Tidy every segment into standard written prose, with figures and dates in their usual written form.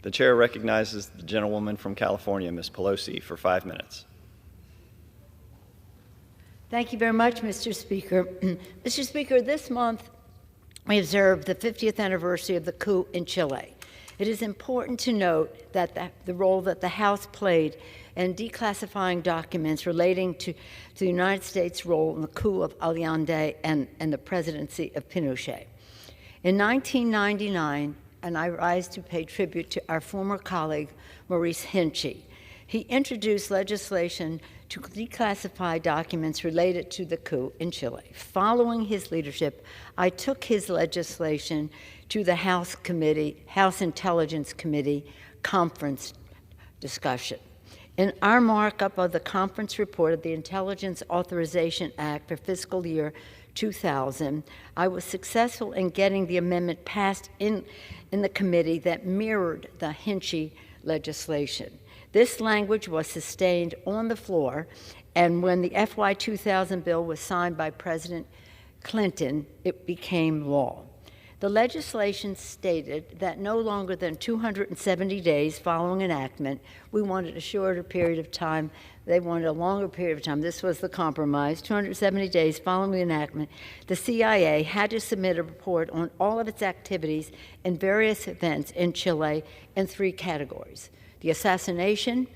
The chair recognizes the gentlewoman from California, Ms. Pelosi, for 5 minutes. Thank you very much, Mr. Speaker. Mr. Speaker, this month we observe the 50th anniversary of the coup in Chile. It is important to note that the role that the House played in declassifying documents relating to the United States' role in the coup of Allende and the presidency of Pinochet. In 1999, and I rise to pay tribute to our former colleague, Maurice Hinchey. He introduced legislation to declassify documents related to the coup in Chile. Following his leadership, I took his legislation to the House Intelligence Committee conference discussion. In our markup of the conference report of the Intelligence Authorization Act for fiscal year 2000, I was successful in getting the amendment passed in the committee that mirrored the Hinchey legislation. This language was sustained on the floor, and when the FY 2000 bill was signed by President Clinton, it became law. The legislation stated that no longer than 270 days following enactment, we wanted a shorter period of time, they wanted a longer period of time. This was the compromise. 270 days following the enactment, the CIA had to submit a report on all of its activities and various events in Chile in 3 categories: the assassination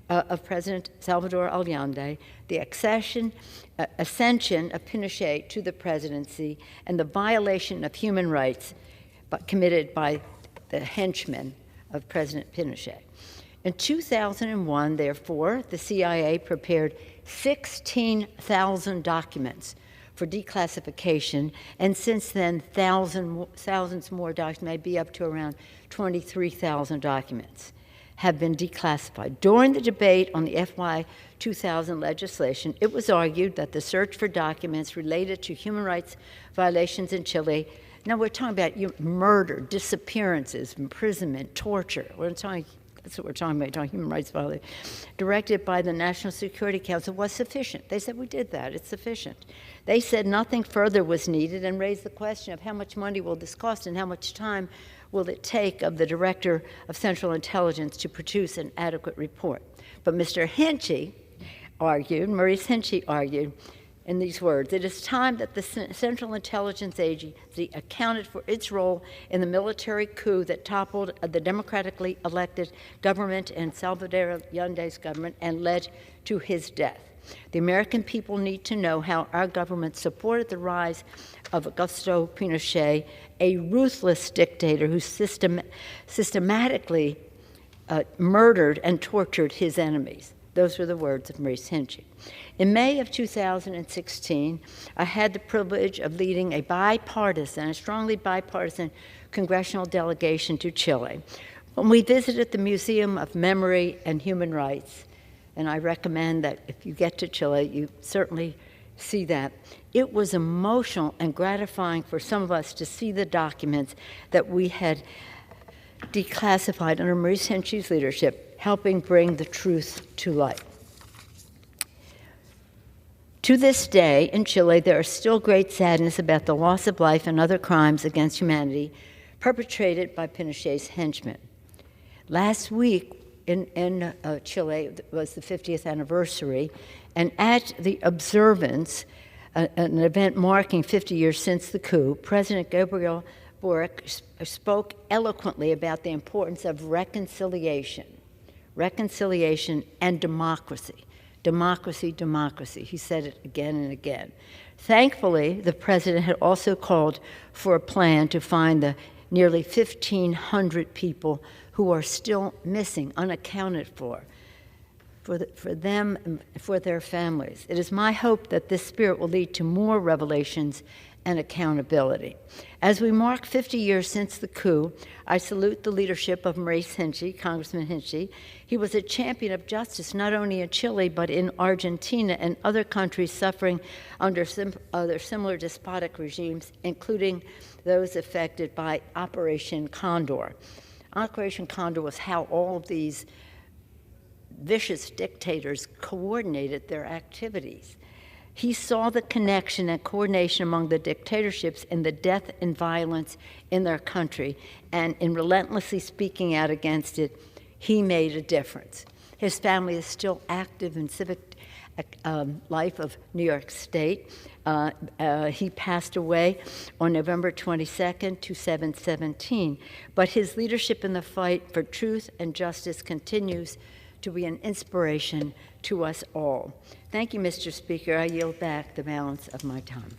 of President Salvador Allende, the ascension of Pinochet to the presidency, and the violation of human rights committed by the henchmen of President Pinochet. In 2001, therefore, the CIA prepared 16,000 documents for declassification, and since then, thousands more documents, maybe up to around 23,000 documents, have been declassified. During the debate on the FY 2000 legislation, it was argued that the search for documents related to human rights violations in Chile, now we're talking about murder, disappearances, imprisonment, torture. That's what we're talking about, talking human rights violations, directed by the National Security Council was sufficient. They said, we did that, it's sufficient. They said nothing further was needed and raised the question of how much money will this cost and how much time will it take of the Director of Central Intelligence to produce an adequate report. But Mr. Hinchey argued, Maurice Hinchey argued, in these words, it is time that the Central Intelligence Agency accounted for its role in the military coup that toppled the democratically elected government and Salvador Allende's government and led to his death. The American people need to know how our government supported the rise of Augusto Pinochet, a ruthless dictator who systematically murdered and tortured his enemies. Those were the words of Maurice Hinchey. In May of 2016, I had the privilege of leading a strongly bipartisan congressional delegation to Chile. When we visited the Museum of Memory and Human Rights, and I recommend that if you get to Chile, you certainly see that. It was emotional and gratifying for some of us to see the documents that we had declassified under Maurice Hinchey's leadership, helping bring the truth to light. To this day, in Chile, there is still great sadness about the loss of life and other crimes against humanity perpetrated by Pinochet's henchmen. Last week in Chile was the 50th anniversary, and at the observance, an event marking 50 years since the coup, President Gabriel Boric spoke eloquently about the importance of reconciliation and democracy. Democracy, democracy. He said it again and again. Thankfully, the president had also called for a plan to find the nearly 1,500 people who are still missing, unaccounted for them and for their families. It is my hope that this spirit will lead to more revelations and accountability. As we mark 50 years since the coup, I salute the leadership of Maurice Hinchey, Congressman Hinchey. He was a champion of justice not only in Chile, but in Argentina and other countries suffering under other similar despotic regimes, including those affected by Operation Condor. Operation Condor was how all of these vicious dictators coordinated their activities. He saw the connection and coordination among the dictatorships in the death and violence in their country, and in relentlessly speaking out against it, he made a difference. His family is still active in civic life of New York State. He passed away on November 22nd, 2017, but his leadership in the fight for truth and justice continues to be an inspiration to us all. Thank you, Mr. Speaker. I yield back the balance of my time.